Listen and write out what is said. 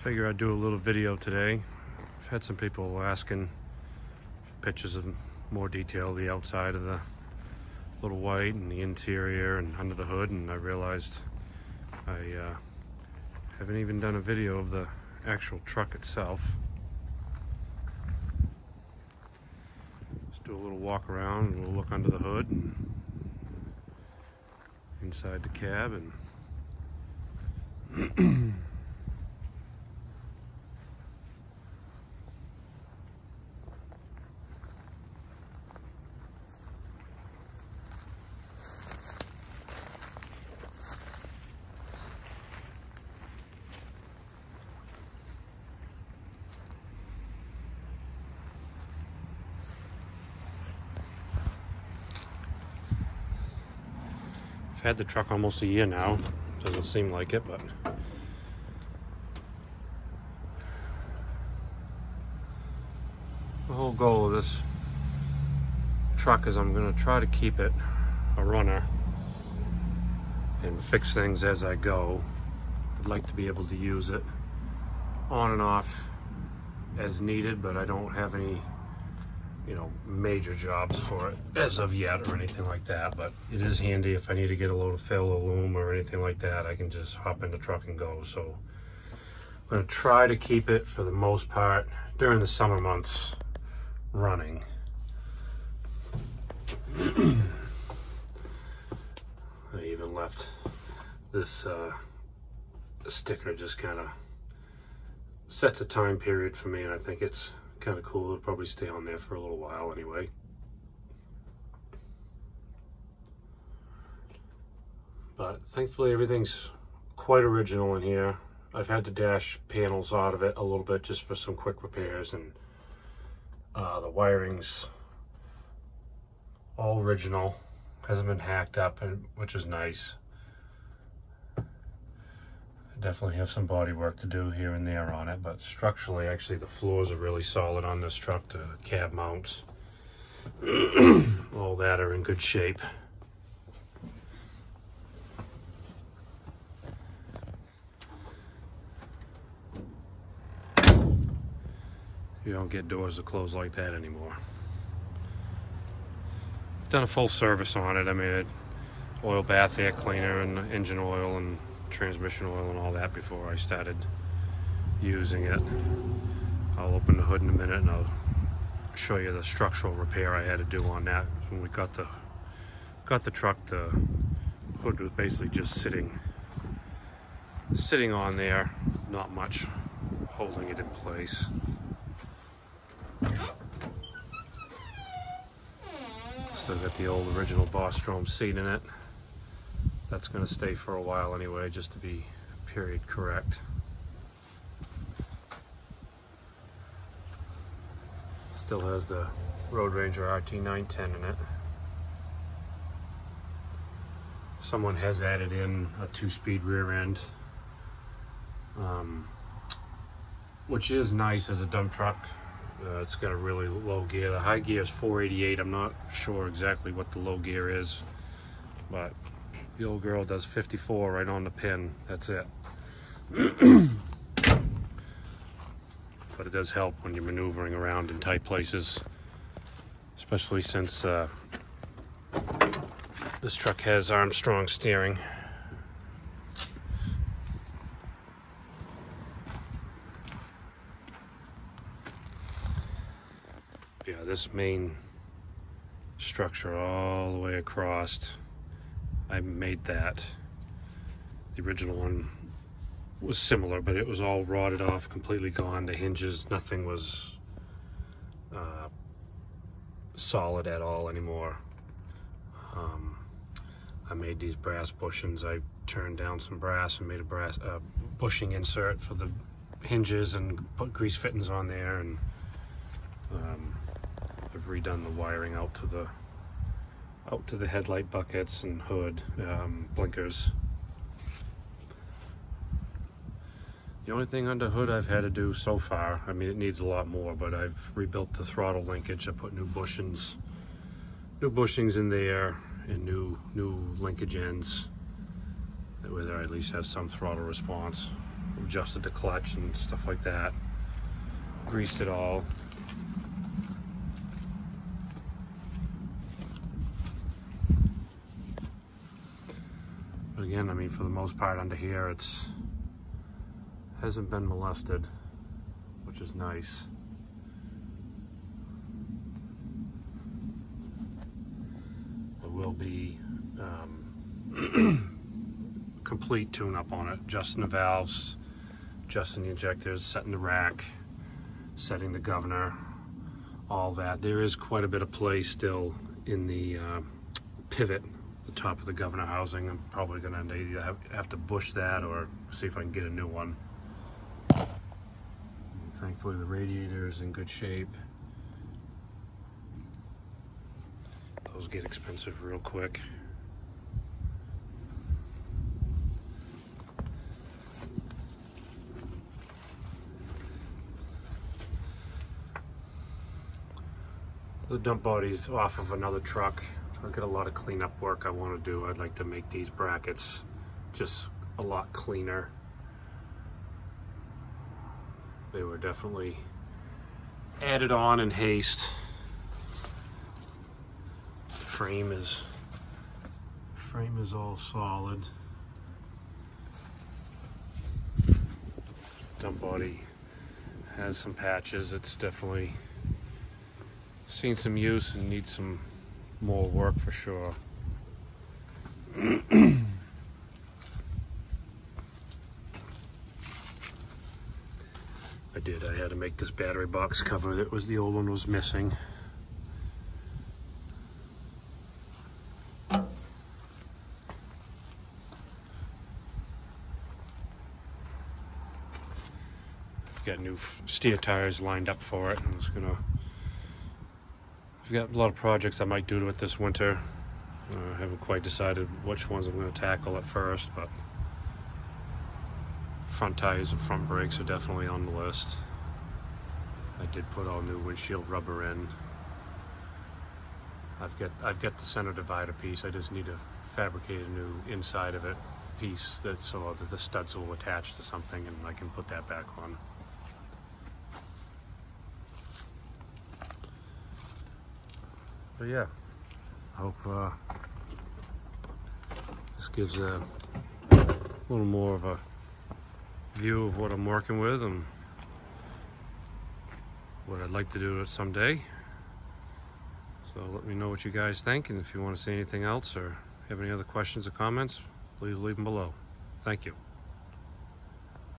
Figure I'd do a little video today. I've had some people asking for pictures of more detail, the outside of the Little White and the interior and under the hood, and I realized I haven't even done a video of the actual truck itself. Let's do a little walk around and we'll look under the hood and inside the cab and I've had the truck almost a year now. Doesn't seem like it, but the whole goal of this truck is I'm going to try to keep it a runner and fix things as I go. I'd like to be able to use it on and off as needed, but I don't have any major jobs for it as of yet or anything like that. But it is handy if I need to get a load of fill or loom or anything like that. I can just hop in the truck and go. So I'm going to try to keep it for the most part during the summer months running. I even left this sticker, just kind of sets a time period for me, and I think it's kind of cool. It'll probably stay on there for a little while anyway. But thankfully everything's quite original in here. I've had to dash panels out of it a little bit just for some quick repairs, and the wiring's all original, hasn't been hacked up, which is nice. Definitely have some body work to do here and there on it, but structurally, actually, the floors are really solid on this truck. The cab mounts, all that are in good shape. You don't get doors that close like that anymore. Done a full service on it. I mean, oil bath, air cleaner, and engine oil and transmission oil and all that before I started using it. I'll open the hood in a minute and I'll show you the structural repair I had to do on that. When we got the truck, the hood was basically just sitting on there, not much holding it in place. Still got the old original Bostrom seat in it. That's going to stay for a while anyway, just to be period correct. Still has the Road Ranger RT910 in it. Someone has added in a 2-speed rear end, which is nice as a dump truck. It's got a really low gear. The high gear is 488. I'm not sure exactly what the low gear is, but the old girl does 54 right on the pin. That's it. But it does help when you're maneuvering around in tight places, especially since this truck has Armstrong steering. Yeah, this main structure all the way across, I made that. The original one was similar, but it was all rotted off, completely gone. The hinges, nothing was solid at all anymore. I made these brass bushings. I turned down some brass and made a brass bushing insert for the hinges and put grease fittings on there, and I've redone the wiring out to the headlight buckets and hood, blinkers. The only thing under hood I've had to do so far, I mean, it needs a lot more, but I've rebuilt the throttle linkage. I put new bushings in there, and new linkage ends. That way there at least has some throttle response. adjusted the clutch and stuff like that. Greased it all. But again, I mean, for the most part under here, it's hasn't been molested, which is nice. There will be complete tune-up on it, adjusting the valves, adjusting the injectors, setting the rack, setting the governor, all that. There is quite a bit of play still in the pivot, the top of the governor housing. I'm probably going to either have to bush that or see if I can get a new one. Thankfully the radiator is in good shape. Those get expensive real quick. The dump body's off of another truck. I've got a lot of cleanup work I want to do. I'd like to make these brackets just a lot cleaner. They were definitely added on in haste. Frame is all solid. Dump body has some patches. It's definitely seen some use and needs some more work for sure. I had to make this battery box cover. That was the old one was missing. I've got new steer tires lined up for it. I've got a lot of projects I might do to it this winter. I haven't quite decided which ones I'm going to tackle at first, but front tires and front brakes are definitely on the list. I did put all new windshield rubber in. I've got the center divider piece. I just need to fabricate a new inside of it piece so that the studs will attach to something and I can put that back on. But yeah, I hope this gives a little more of a view of what I'm working with and what I'd like to do someday. So let me know what you guys think, and if you want to see anything else or have any other questions or comments, please leave them below. Thank you.